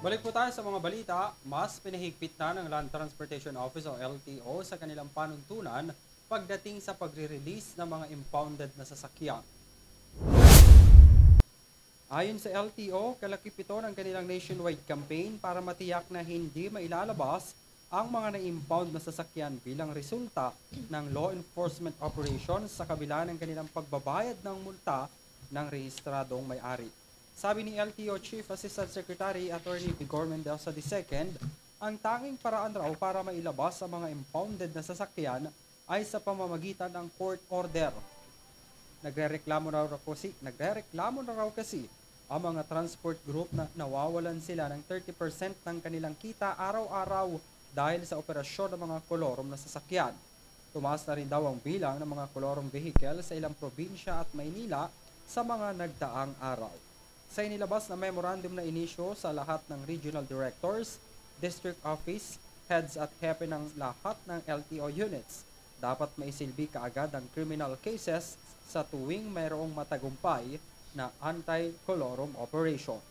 Balik po tayo sa mga balita. Mas pinahigpit na ng Land Transportation Office o LTO sa kanilang panuntunan pagdating sa pagre-release ng mga impounded na sasakyan. Ayon sa LTO, kalakip ito ng kanilang nationwide campaign para matiyak na hindi mailalabas ang mga na-impound na sasakyan bilang resulta ng law enforcement operations sa kabila ng kanilang pagbabayad ng multa ng rehistradong may-ari. Sabi ni LTO Chief Assistant Secretary Attorney Vigor Mendoza II, ang tanging paraan raw para mailabas ang mga impounded na sasakyan ay sa pamamagitan ng court order. Nagrereklamo na raw kasi ang mga transport group na nawawalan sila ng 30% ng kanilang kita araw-araw dahil sa operasyon ng mga kolorom na sasakyan. Tumaas na rin daw ang bilang ng mga kolorong vehicle sa ilang probinsya at Maynila sa mga nagdaang araw. Sa inilabas na memorandum na inisyo sa lahat ng regional directors, district office, heads at hepe ng lahat ng LTO units, dapat maisilbi kaagad ang criminal cases sa tuwing mayroong matagumpay na anti-colorum operations.